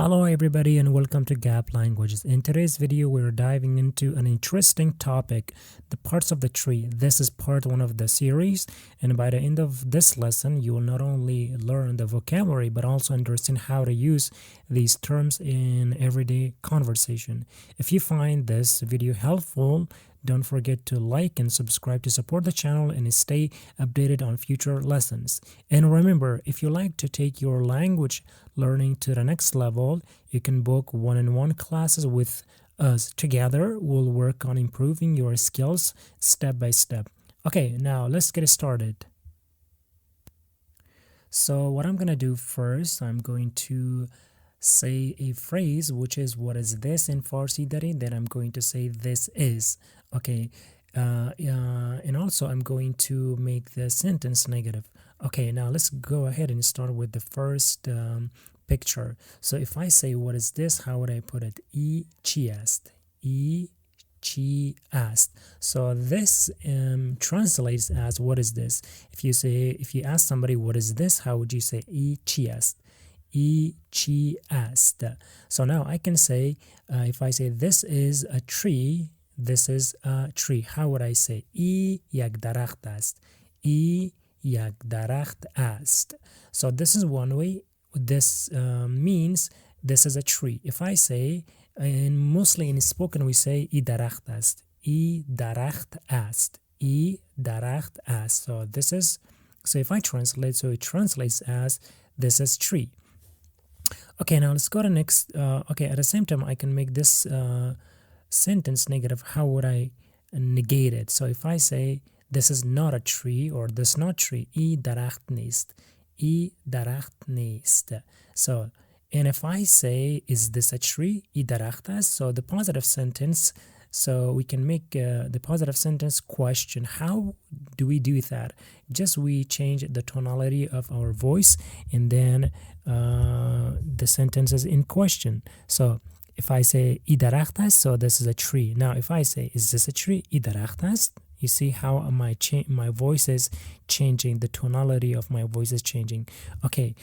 Hello everybody and welcome to Gap Languages. In today's video we're diving into an interesting topic, the parts of the tree. This is part 1 of the series, and by the end of this lesson you will not only learn the vocabulary but also understand how to use these terms in everyday conversation. If you find this video helpful, don't forget to like and subscribe to support the channel and stay updated on future lessons. And remember, if you like to take your language learning to the next level, you can book one-on-one classes with us. Together, we'll work on improving your skills step by step. Okay, now let's get started. So what I'm going to do first, I'm going to say a phrase, which is what is this in Farsi, Dari. Then I'm going to say this is. Okay, and also I'm going to make the sentence negative. Okay, now let's go ahead and start with the first picture. So if I say what is this, how would I put it? İçi est. İçi est. So this translates as what is this? If you ask somebody what is this, how would you say İçi est? İçi est. So now I can say, if I say this is a tree, this is a tree. How would I say? یک درخت است. یک درخت است. So this is one way. This means this is a tree. If I say, and mostly in spoken we say درخت است. درخت است. درخت است. So this is, so if I translate, so it translates as this is tree. Okay, now let's go to next. Okay, at the same time I can make this sentence negative. How would I negate it? So if I say this is not a tree or this not tree, درخت نیست. درخت نیست. So, and if I say is this a tree, درخت است. So the positive sentence, so we can make the positive sentence question. How do we do that? Just we change the tonality of our voice and then the sentence is in question. So if I say درخت است, so this is a tree. Now if I say is this a tree, درخت است, you see how my voice is changing, the tonality of my voice is changing. Okay,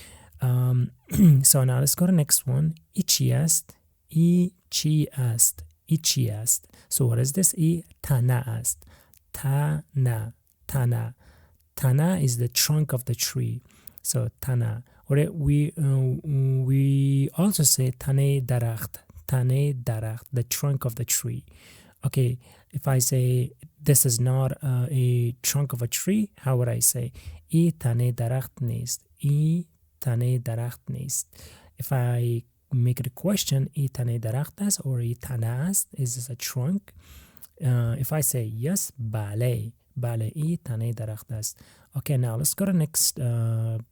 so now let's go to next one. İçi est. İçi est. İçi est. So what is this? تنه است. تنه. تنه. تنه is the trunk of the tree. So تنه. We also say تنه درخت. تنه درخت, the trunk of the tree. Okay, if I say this is not a trunk of a tree, how would I say? تنه درخت نیست. تنه درخت نیست. If I make it a question, تنه درخت است or تنه است, is this a trunk? If I say yes, بله. بله, تنه درخت است. Okay, now let's go to next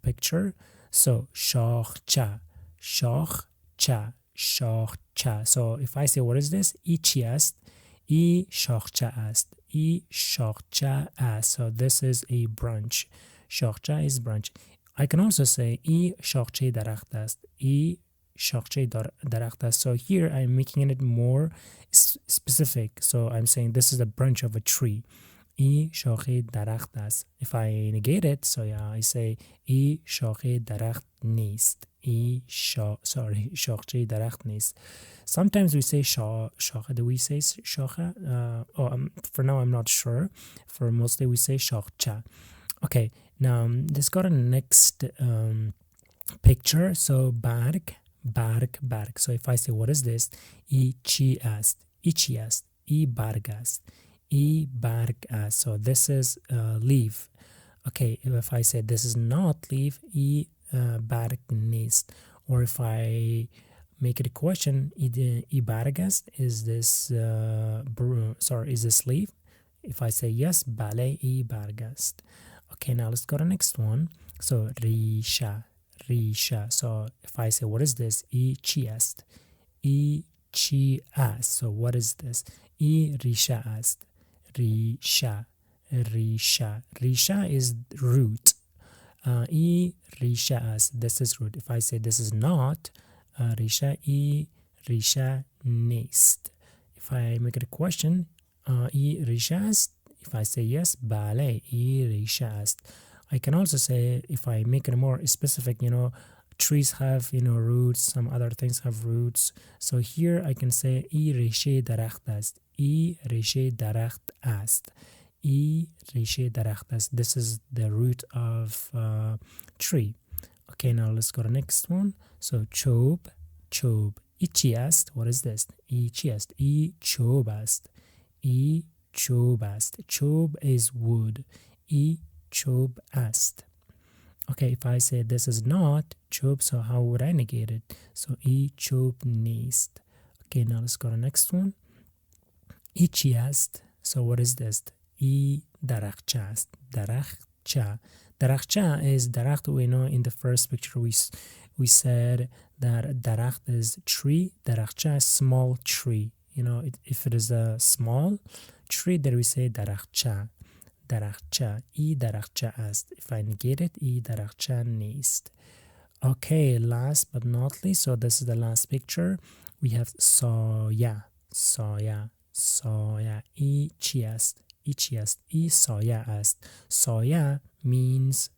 picture. So شاخچه. شاخچه. شاخچه. So if I say what is this? İçi est. شاخچه است. شاخچه است. So this is a branch. شاخچه is branch. I can also say شاخچه درخت است. شاخچه درخت است. So here I'm making it more specific. So I'm saying this is a branch of a tree. شاخه درخت است. If I negate it, so yeah, I say شاخه درخت نیست. شاخچه درخت نیست. Sometimes we say شاخه. Do we say شاخه? For now I'm not sure. For mostly we say شاخچه. Okay, now let's go to the next picture. So برگ. برگ. So if I say what is this? İçi est. İçi est. برگ است. برگ است. So this is leaf. Okay, if I say this is not leaf, برگ نیست. Or if I make it a question, برگ است, is this is this leaf? If I say yes, بله, برگ است. Okay, now let's go to next one. So ریشه. ریشه. So if I say what is this? چی است. چی است. So what is this? ریشه است. ریشه. ریشه. ریشه is root. ریشه است. This is root. If I say this is not ریشه, ریشه نیست. If I make it a question, ریشه است. If I say yes, بله, ریشه است. I can also say, if I make it more specific, trees have, roots. Some other things have roots. So here I can say ای ریشه درخت است. ای ریشه درخت است. ای ریشه درخت است. This is the root of tree. Okay, now let's go to next one. So چوب چوب. ای چی است? What is this? ای چی است? ای چوب است. ای چوب است. چوب is wood. ای چوب است. Okay, if I say this is not چوب, so how would I negate it? So ای چوب نیست. Okay, now let's go to next one. ای چی است? So what is this? ای درخچه است. درخچه. Darachcha is darach. We know in the first picture we said that darach is tree. Darachcha is small tree. If it is a small tree, then we say darachcha. Darachcha. I darachcha ast. If I negate it, I darachcha nist. Okay, last but not least, so this is the last picture. We have soya. Soya. Soya. I chi ast. I soya ast. Soya means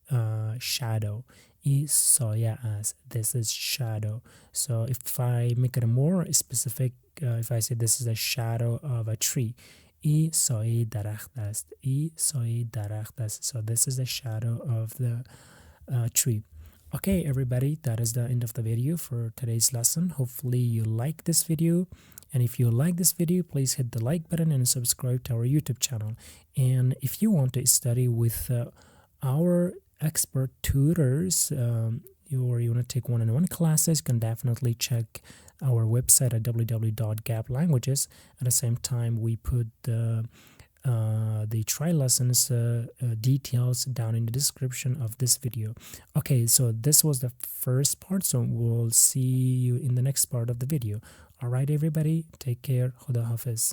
shadow. I soya ast. This is shadow. So if I make it more specific, if I say this is a shadow of a tree, I soy daracht ast. I soy daracht ast. So this is the shadow of the tree. Okay, everybody, that is the end of the video for today's lesson. Hopefully you like this video. And if you like this video, please hit the like button and subscribe to our YouTube channel. And if you want to study with our expert tutors, or you want to take one-on-one classes, you can definitely check our website at www.gaplanguages. At the same time, we put the trial lessons details down in the description of this video. Okay, so this was the first part, so we'll see you in the next part of the video. All right, everybody, take care. Khuda Hafiz.